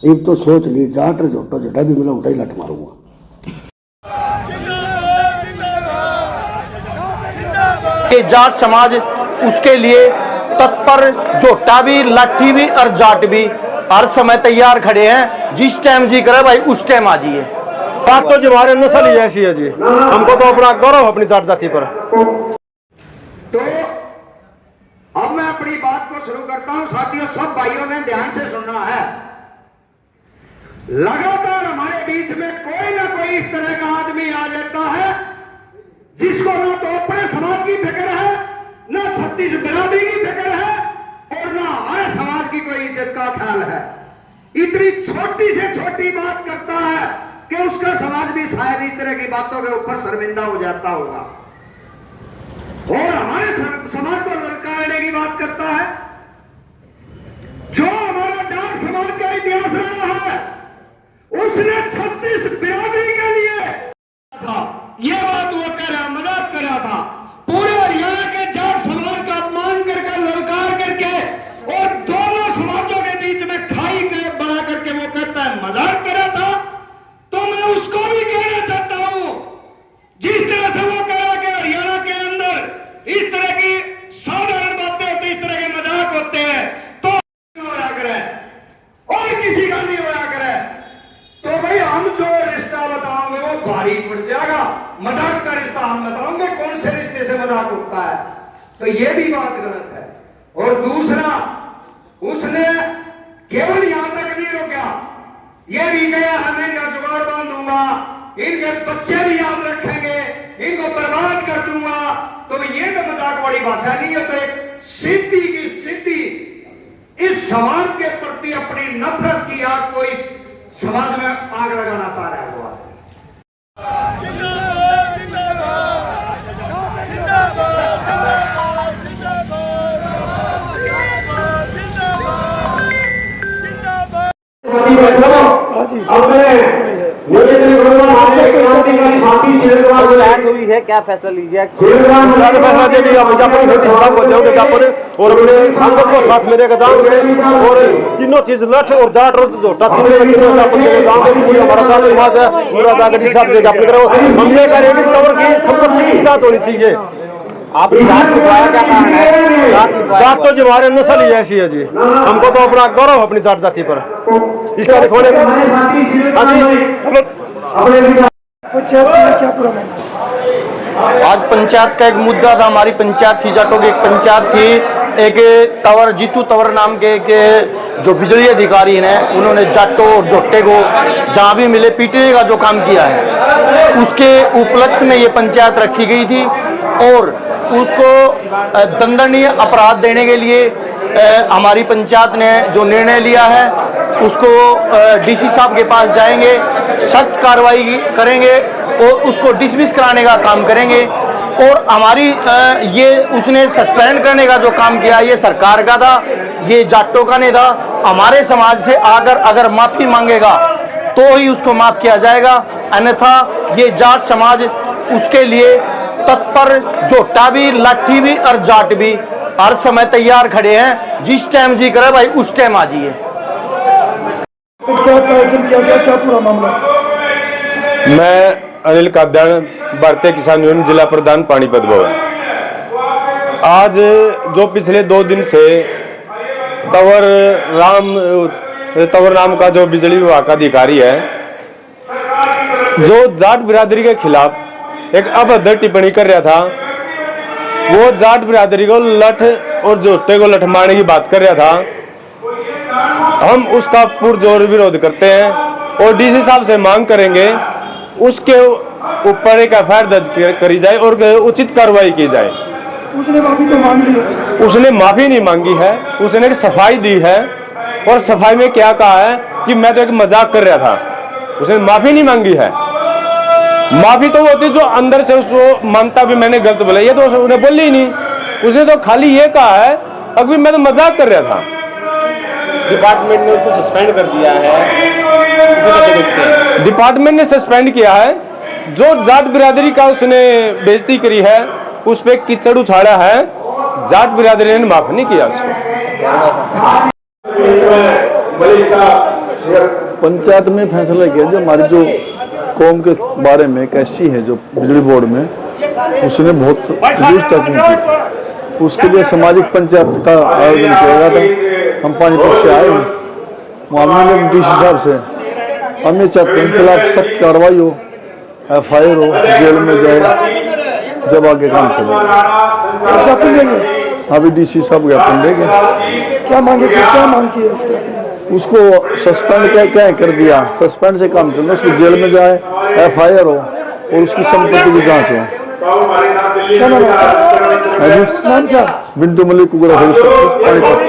एक तो सोच ली जाट झोटो जटा भी मिला उठा ही लट मारूंगा। ये जाट समाज उसके लिए तत्पर, झोटा भी, लाठी भी और जाट भी हर समय तैयार खड़े हैं। जिस टाइम जी करे भाई उस टाइम आ जाइए। जाट तो जी हमारे नस्ल ही ऐसी है जी, हमको तो अपना गौरव अपनी जाट जाति पर। तो अब मैं अपनी बात को शुरू करता हूं। साथियों, सब भाइयों ने ध्यान से सुनना है। लगातार हमारे बीच में कोई ना कोई इस तरह का आदमी आ जाता है जिसको ना तो अपने समाज की फिक्र है, ना छत्तीस बिरादरी की फिक्र है और ना हमारे समाज की कोई इज्जत का ख्याल है। इतनी छोटी से छोटी बात करता है कि उसका समाज भी शायद इस तरह की बातों के ऊपर शर्मिंदा हो जाता होगा और हमारे समाज को ललकारने की बात करता है। जो हमारा जाट समाज का इतिहास रहा है उसने 36 बिरादरी के लिए था। यह बात वो कर रहा, मजाक कर रहा था। पूरे हरियाणा के जाट समाज का अपमान करके, ललकार करके और दोनों समाजों के बीच में खाई बना करके वो कहता है मजाक कर रहा था। तो मैं उसको भी कहना चाहता हूं, जिस तरह से वो कह रहा कि हरियाणा के अंदर इस तरह की साधारण बातें होती, इस तरह के मजाक होते हैं, तो होया करे और किसी का नहीं होया करे। तो भाई हम जो रिश्ता बताओगे वो भारी पड़ जाएगा। मजाक का रिश्ता हम बताओगे, कौन से रिश्ते से मजाक होता है? तो ये भी बात गलत है। और दूसरा, उसने केवल यहां तक नहीं रोका, ये भी कहा हमें इनका जुगाड़ बांधूंगा, इनके बच्चे भी याद रखेंगे, इनको बर्बाद कर दूंगा। तो ये तो मजाक वाली भाषा नहीं है। तो एक सिद्धि की सिद्धि इस समाज के प्रति अपनी नफरत की आग को इस समाज में आग लगाना चाह रहा है वो आदमी। हुई है, क्या फैसला लीजिए? और अपने सांसद को साथ में लेकर जाओगे और तीनों चीज लठ और जाट और झोटा तीनों जाओगे। हमारा जाट समाज है पूरा जाकर हिसाब से ज्ञापन करो। हमने करेंगे टावर की संपत्ति की जांच होनी चाहिए। आप जाट लिखवाया क्या कारण है? जाट तो जी हमारे नस्ल ही ऐसी है जी, हमको तो अपना गौरव अपनी जाट जाति पर। इसका लिखवाने आज पंचायत का एक मुद्दा था। हमारी पंचायत थी, जाटों की एक पंचायत थी। एक तंवर, जीतू तंवर नाम के जो बिजली अधिकारी हैं, उन्होंने जाटों और जोटे को जहाँ भी मिले पीटने का जो काम किया है, उसके उपलक्ष्य में ये पंचायत रखी गई थी। और उसको दंडनीय अपराध देने के लिए हमारी पंचायत ने जो निर्णय लिया है, उसको डीसी साहब के पास जाएंगे, सख्त कार्रवाई करेंगे और उसको डिसमिस कराने का काम करेंगे। और हमारी ये उसने सस्पेंड करने का जो काम किया ये सरकार का था, ये जाटों का नहीं था। हमारे समाज से आकर अगर माफी मांगेगा तो ही उसको माफ किया जाएगा, अन्यथा ये जाट समाज उसके लिए तत्पर, झोटा भी, लाठी भी और जाट भी हर समय तैयार खड़े हैं। जिस टाइम जी करे भाई उस टाइम आ जाइए। पंचायत का आयोजन किया गया, क्या पूरा मामला? मैं अनिल काद्यान, भारतीय किसान यूनियन जिला प्रधान पानीपत भवन। आज जो पिछले 2 दिन से तंवर नाम का जो बिजली विभाग का अधिकारी है, जो जाट बिरादरी के खिलाफ एक अभद्र टिप्पणी कर रहा था, वो जाट बिरादरी को लठ और जोटे को लठ मारने की बात कर रहा था। हम उसका पुरजोर विरोध करते हैं और डीसी साहब से मांग करेंगे उसके ऊपर एक एफआईआर दर्ज करी जाए और उचित कार्रवाई की जाए। उसने माफी तो मांग ली है। उसने माफी नहीं मांगी है, उसने एक सफाई दी है और सफाई में क्या कहा है कि मैं तो एक मजाक कर रहा था। उसने माफी नहीं मांगी है। माफी तो वो होती जो अंदर से उसको मानता भी मैंने गलत बोला, ये तो उसने बोली ही नहीं। उसने तो खाली ये कहा है अभी मैं तो मजाक कर रहा था। डिपार्टमेंट ने उसको सस्पेंड कर दिया है, डिपार्टमेंट ने सस्पेंड किया है। जो जाट बिरादरी का उसने बेइज्जती करी है, उस पर कीचड़ उछाड़ा है, जाट बिरादरी ने माफ नहीं किया उसको। पंचायत में फैसला किया जो हमारी जो कौम के बारे में एक ऐसी है जो बिजली बोर्ड में उसने बहुत सीरियस टैकिंग की थी। उसके लिए सामाजिक पंचायत का आयोजन किया गया था। हम पानीपत से आए हैं, वहाँ मिले डीसी साहब से। हम ये चाहते हैं खिलाफ सख्त कार्रवाई हो, FIR हो, जेल में जाए, जब आगे काम चले। ज्ञापन देंगे, अभी डीसी साहब ज्ञापन देंगे। क्या मांगे थे, क्या मांग की है उसके? उसको सस्पेंड क्या कर दिया, सस्पेंड से काम चलना, उसको जेल में जाए, FIR हो और उसकी संपत्ति की जांच हो। क्या नाम है? है जी? नाम क्या? बिंटू मलिक, पानीपत।